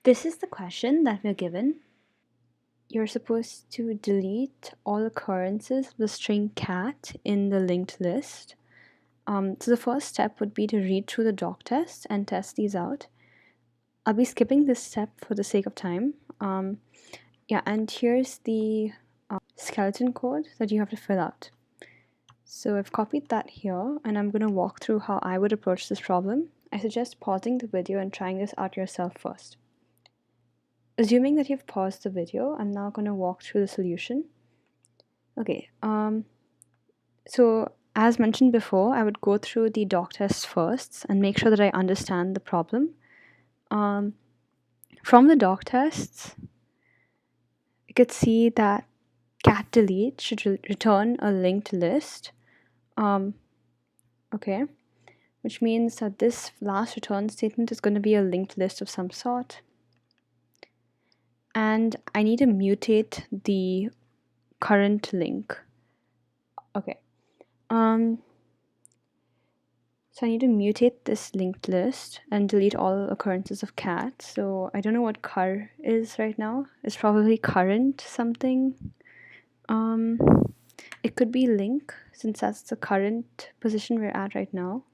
This is the question that we're given. You're supposed to delete all occurrences of the string cat in the linked list. So the first step would be to read through the doc test and test these out. I'll be skipping this step for the sake of time. And here's the skeleton code that you have to fill out. So I've copied that here, and I'm going to walk through how I would approach this problem. I suggest pausing the video and trying this out yourself first. Assuming that you've paused the video, I'm now going to walk through the solution. Okay, so as mentioned before, I would go through the doc test first and make sure that I understand the problem. From the doc tests, you could see that cat delete should return a linked list. Okay, which means that this last return statement is going to be a linked list of some sort. And I need to mutate the current link. Okay. So I need to mutate this linked list and delete all occurrences of cat. So I don't know what cur is right now. It's probably current something. It could be link, since that's the current position we're at right now.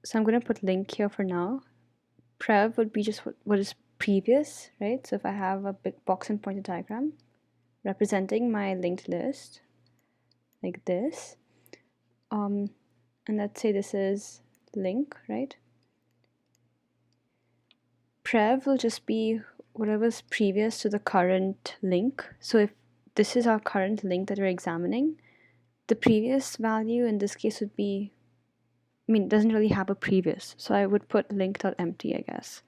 So I'm going to put link here for now. Prev would be just what is previous, right? So if I have a big box and pointer diagram representing my linked list, like this, and let's say this is link, right? Prev will just be whatever's previous to the current link. So if this is our current link that we're examining, the previous value in this case would be, it doesn't really have a previous, so I would put link.empty, I guess.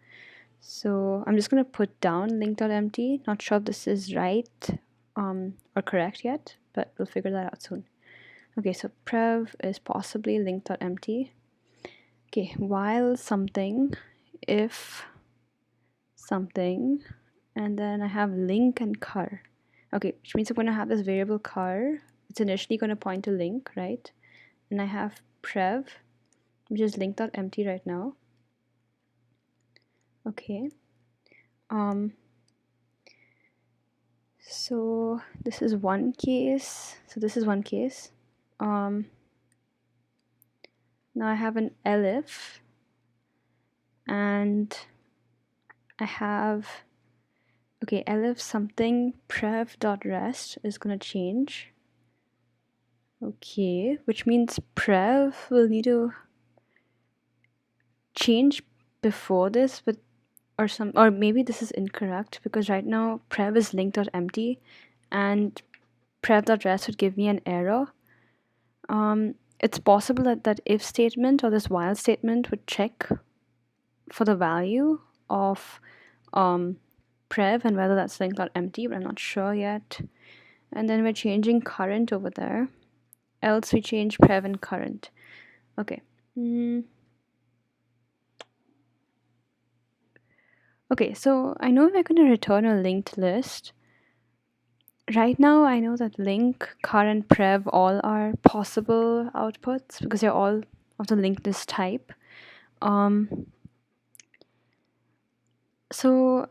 So I'm just going to put down link.empty. Not sure if this is right or correct yet, but we'll figure that out soon. Okay, so prev is possibly link.empty. Okay, while something, if something, and then I have link and cur. Okay, which means I'm going to have this variable cur. It's initially going to point to link, right? And I have prev, which is link.empty right now. Okay. So this is one case. Now I have an elif, and I have, okay, elif something prev.rest is going to change. Okay, which means prev will need to change before this, but or maybe this is incorrect, because right now prev is link.empty and prev.rest would give me an error. It's possible that if statement or this while statement would check for the value of prev and whether that's link.empty, but I'm not sure yet. And then we're changing current over there, else we change prev and current. Okay. Okay, so I know we're going to return a linked list. Right now, I know that link, cur, and prev all are possible outputs because they're all of the linked list type. So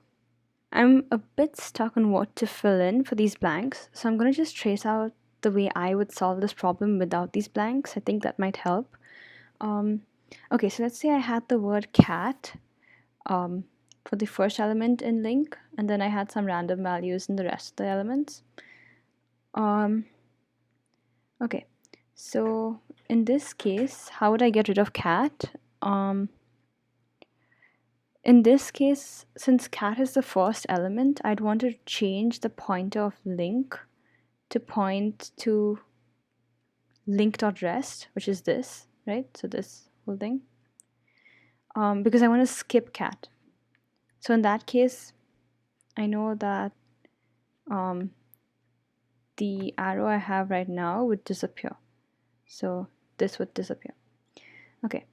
I'm a bit stuck on what to fill in for these blanks. So I'm going to just trace out the way I would solve this problem without these blanks. I think that might help. Okay, so let's say I had the word cat for the first element in link, and then I had some random values in the rest of the elements. Okay, so in this case, how would I get rid of cat? In this case, since cat is the first element, I'd want to change the pointer of link to point to link.rest, which is this, right? So this whole thing. Because I want to skip cat. So in that case, I know that the arrow I have right now would disappear. So this would disappear. Okay.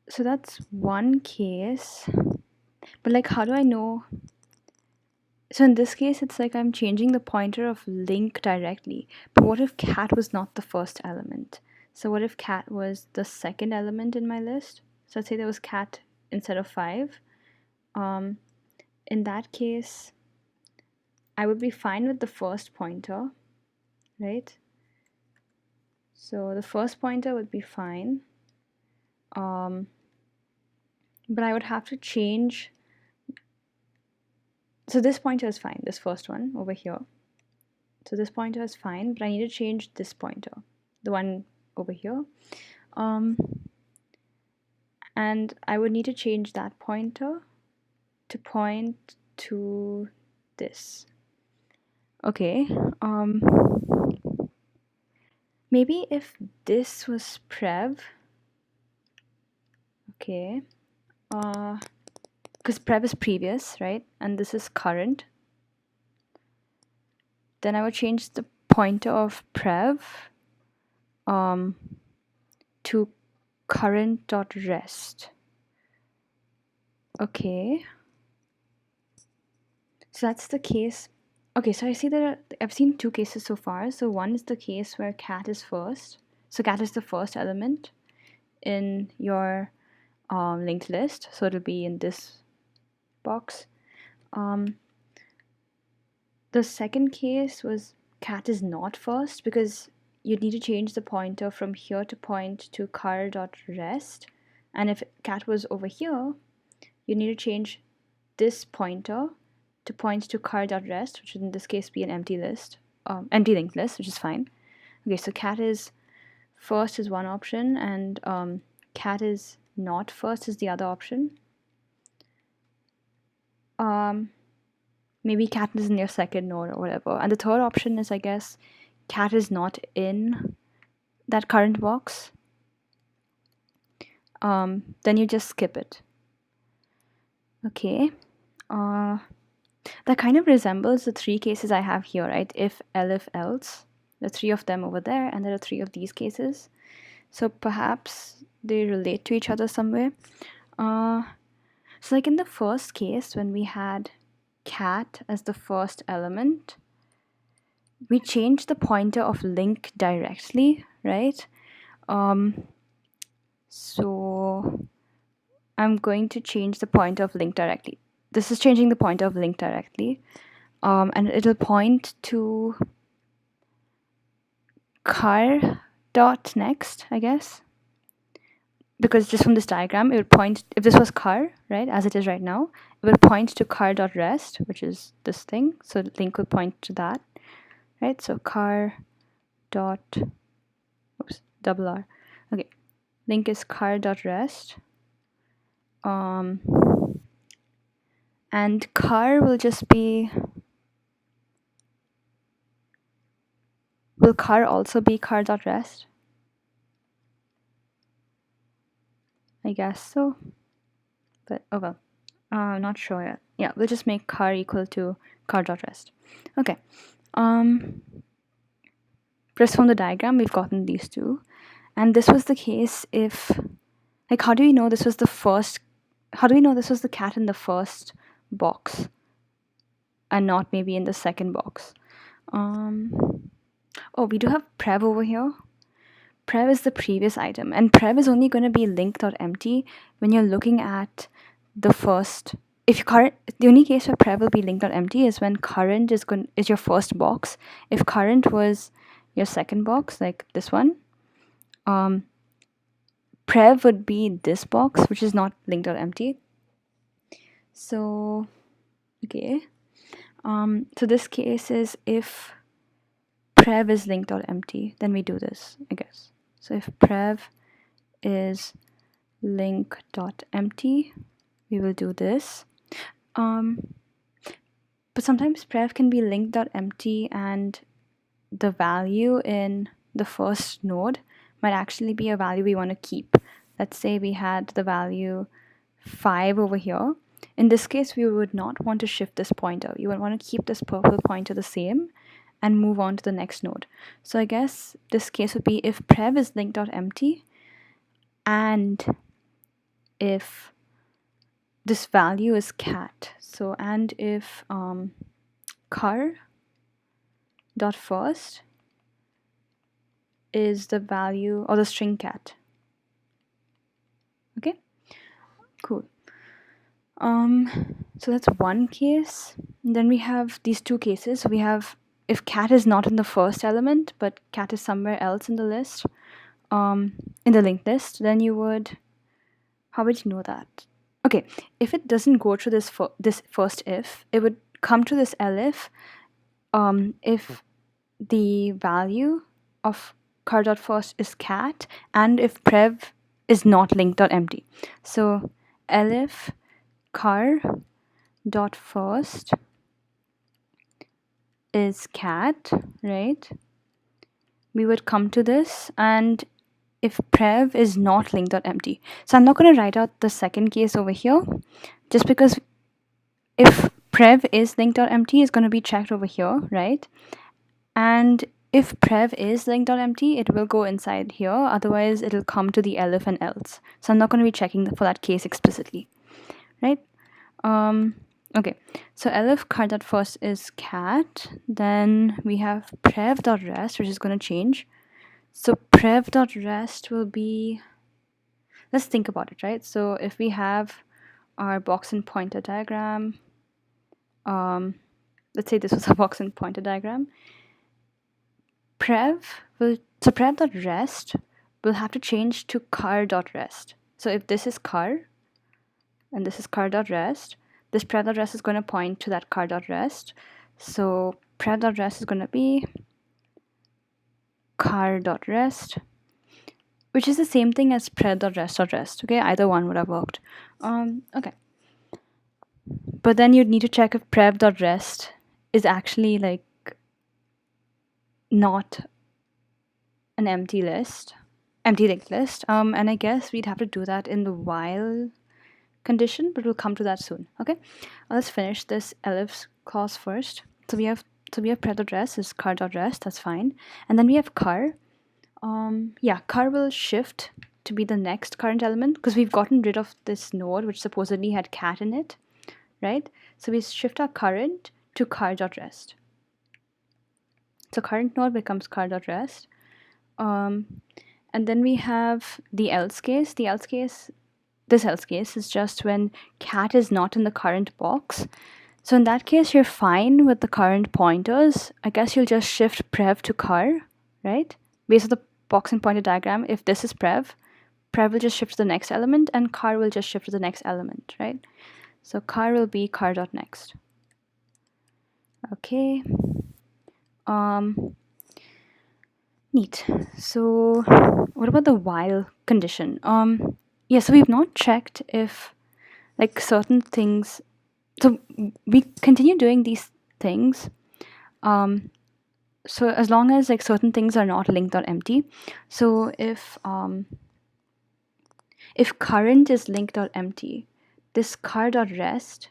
So that's one case. But like, how do I know? So in this case, it's like I'm changing the pointer of link directly. But what if cat was not the first element? So what if cat was the second element in my list? So let's say there was cat instead of 5. In that case, I would be fine with the first pointer, right? So the first pointer would be fine. But I would have to change. So this pointer is fine, this first one over here. So this pointer is fine, but I need to change this pointer, the one over here. And I would need to change that pointer to point to this. Okay. Maybe if this was prev. Okay. Because prev is previous, right? And this is current. Then I would change the pointer of prev to current.rest. Okay. So that's the case. Okay, so I see that I've seen 2 cases so far. So one is the case where cat is first. So cat is the first element in your linked list. So it'll be in this box. The second case was cat is not first, because you'd need to change the pointer from here to point to car.rest. And if cat was over here, you need to change this pointer to point to car.rest, which would in this case be an empty list, empty linked list, which is fine. Okay, so cat is first is one option, and cat is not first is the other option. Maybe cat is in your second node or whatever. And the third option is, I guess, cat is not in that current box. Then you just skip it. Okay. That kind of resembles the 3 cases I have here, right? If, else. The 3 of them over there, and there are 3 of these cases. So perhaps they relate to each other somewhere. So like in the first case, when we had cat as the first element, we changed the pointer of link directly, right? So I'm going to change the pointer of link directly. This is changing the pointer of link directly. And it'll point to car.next, I guess. Because just from this diagram, it would point, if this was car, right, as it is right now, it would point to car.rest, which is this thing. So link would point to that, right? So car dot, oops, double R. Okay, link is car.rest. And car will just be, will car also be car.rest? I guess so, but oh well, not sure yet. Yeah, we'll just make car equal to car.rest. Okay. Just from the diagram, we've gotten these 2, and this was the case if, like, how do we know this was the first? How do we know this was the cat in the first box, and not maybe in the second box? Oh, we do have prev over here. Prev is the previous item, and prev is only going to be link.empty when you're looking at the first. If current, the only case where prev will be link.empty is when current is your first box. If current was your second box, like this one, prev would be this box, which is not link.empty. So, okay. So this case is if prev is link.empty, then we do this, I guess. So if prev is link.empty, we will do this. But sometimes prev can be link.empty and the value in the first node might actually be a value we want to keep. Let's say we had the value 5 over here. In this case, we would not want to shift this pointer. You would want to keep this purple pointer the same and move on to the next node. So I guess this case would be if prev is link.empty and if this value is cat. So and if car dot first is the value or the string cat. Okay, cool. So that's one case. And then we have these two cases. We have if cat is not in the first element, but cat is somewhere else in the list, in the linked list, then you would, how would you know that? Okay, if it doesn't go through this first if, it would come to this elif if the value of car.first is cat and if prev is not linked.empty. So elif car.first is cat, right? We would come to this, and if prev is not linked.empty. So I'm not going to write out the second case over here, just because if prev is linked.empty, is going to be checked over here, right? And if prev is linked.empty, it will go inside here. Otherwise, it'll come to the elif and else. So I'm not going to be checking for that case explicitly, right? Okay, so elif car.first is cat. Then we have prev.rest, which is going to change. So prev.rest will be, let's think about it, right? So if we have our box and pointer diagram, let's say this was a box and pointer diagram. Prev.rest will have to change to car.rest. So if this is car and this is car.rest, this prev.rest is going to point to that car.rest. So prev.rest is going to be car.rest, which is the same thing as prev.rest.rest. Okay, either one would have worked. Okay, but then you'd need to check if prev.rest is actually like not an empty linked list. And I guess we'd have to do that in the while condition, but we'll come to that soon. Okay, let's finish this elif clause first. So we have prev.rest is car.rest. That's fine, and then we have car. Car will shift to be the next current element because we've gotten rid of this node which supposedly had cat in it, right? So we shift our current to car.rest. So current node becomes car.rest. And then we have the else case. This else case is just when cat is not in the current box. So in that case, you're fine with the current pointers. I guess you'll just shift prev to car, right? Based on the box and pointer diagram, if this is prev will just shift to the next element and car will just shift to the next element, right? So car will be car.next. Okay. Neat. So what about the while condition? So we've not checked if like certain things, so we continue doing these things so as long as like certain things are not linked.empty. So if current is linked.empty, this car.rest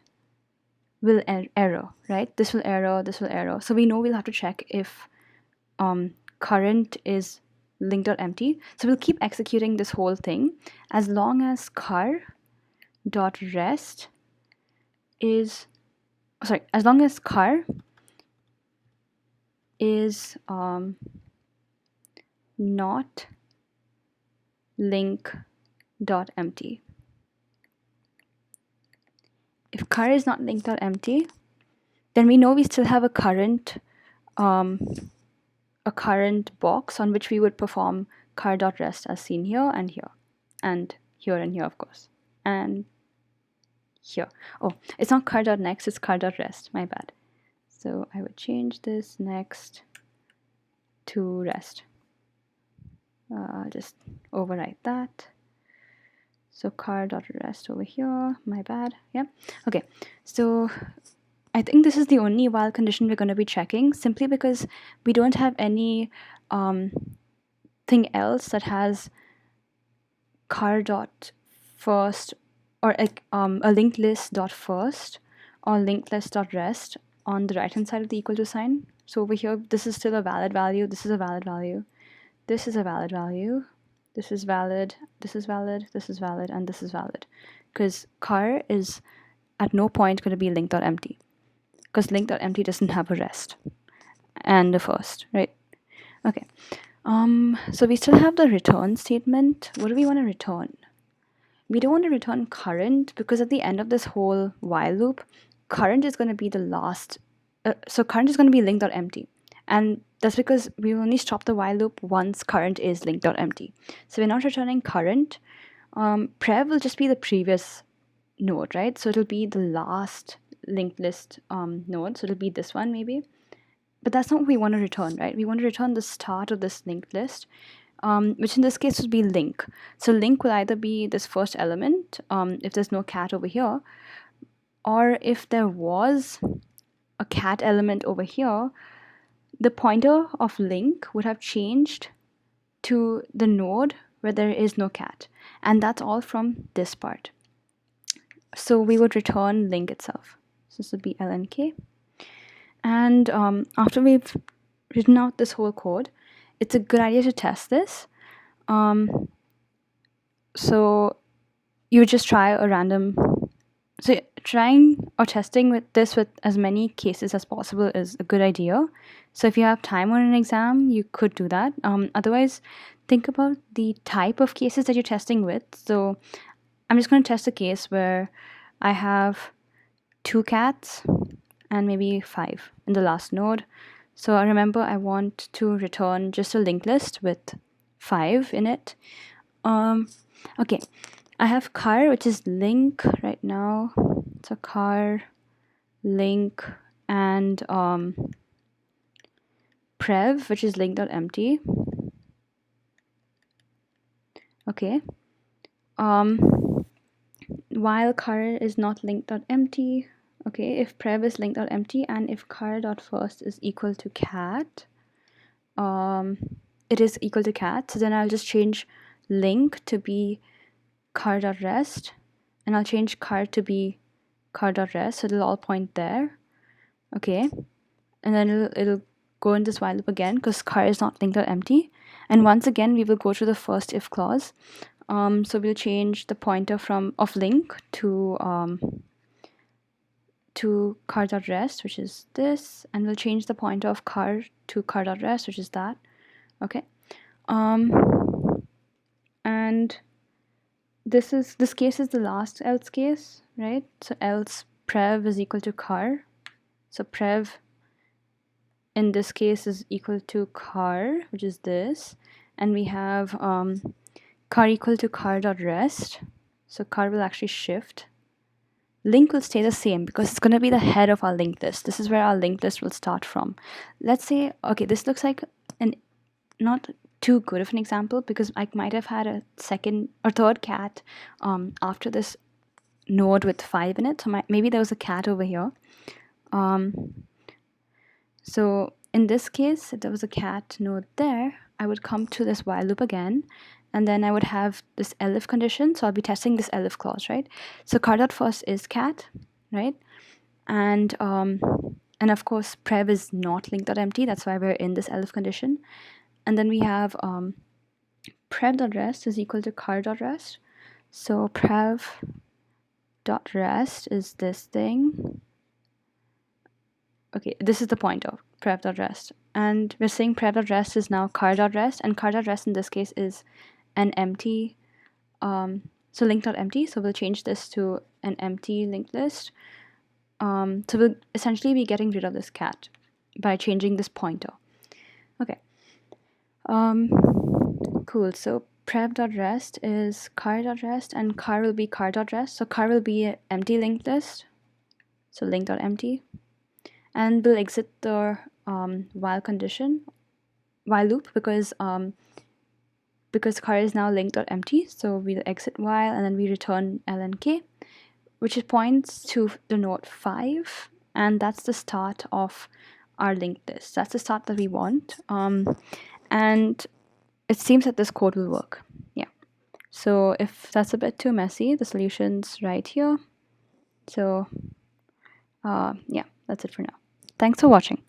will error, right? This will error. So we know we'll have to check if current is linked.empty. So we'll keep executing this whole thing as long as car.rest is, as long as car is not link.empty. If car is not link.empty, then we know we still have a current box on which we would perform car.rest as seen here and here and here of course and here. Oh, it's not car.next, it's car.rest, my bad. So I would change this next to rest. Just overwrite that. So car.rest over here, my bad. Yeah, okay. So I think this is the only while condition we're going to be checking, simply because we don't have any thing else that has car.first or a linked list.first or linked list.rest on the right hand side of the equal to sign. So over here, this is still a valid value, this is a valid value, this is a valid value, this is valid, this is valid, this is valid, and this is valid, because car is at no point going to be linked.empty, because linked.empty doesn't have a rest and a first, right? Okay. So we still have the return statement. What do we want to return? We don't want to return current because at the end of this whole while loop, current is going to be the last. So current is going to be link.empty. And that's because we only stop the while loop once current is link.empty. So we're not returning current. Prev will just be the previous node, right? So it'll be the last linked list node. So it'll be this one maybe. But that's not what we want to return, right? We want to return the start of this linked list, which in this case would be link. So link will either be this first element, if there's no cat over here, or if there was a cat element over here, the pointer of link would have changed to the node where there is no cat. And that's all from this part. So we would return link itself. So this would be lnk. And after we've written out this whole code, it's a good idea to test this. So you just try a random. So trying or testing with this with as many cases as possible is a good idea. So if you have time on an exam, you could do that. Otherwise, think about the type of cases that you're testing with. So I'm just going to test a case where I have 2 cats and maybe 5 in the last node. So I remember I want to return just a linked list with 5 in it. Okay, I have car, which is link right now. So car, link, and prev, which is link.empty. Okay. While car is not link.empty. Okay, if prev is link.empty and if car.first is equal to cat, it is equal to cat. So then I'll just change link to be car.rest, and I'll change car to be car.rest. So it'll all point there. Okay, and then it'll go in this while loop again because car is not link.empty. And once again, we will go to the first if clause. So we'll change the pointer of link to car.rest, which is this, and we'll change the pointer of car to car.rest, which is that. Okay. And this case is the last else case, right? So else prev is equal to car. So prev in this case is equal to car, which is this, and we have car equal to car.rest. So car will actually shift. Link will stay the same because it's going to be the head of our linked list. This is where our linked list will start from. Let's say, okay, this looks like an not too good of an example because I might have had a second or third cat after this node with 5 in it. So maybe there was a cat over here. So in this case, if there was a cat node there, I would come to this while loop again, and then I would have this elif condition. So I'll be testing this elif clause, right? So car.first is cat, right? And of course, prev is not link.empty. That's why we're in this elif condition. And then we have prev.rest is equal to car.rest. So prev.rest is this thing. Okay, this is the pointer, prev.rest. And we're saying prev.rest is now car.rest, and car.rest in this case is an empty, so link.empty. So we'll change this to an empty linked list. So we'll essentially be getting rid of this cat by changing this pointer. Okay. Cool. So prev.rest is car.rest, and car will be car.rest. So car will be an empty linked list. So link.empty. And we'll exit the while loop because car is now linked.empty. So we'll exit while and then we return lnk, which points to the node 5, and that's the start of our linked list. That's the start that we want. And it seems that this code will work. Yeah. So if that's a bit too messy, the solution's right here. So yeah, that's it for now. Thanks for watching.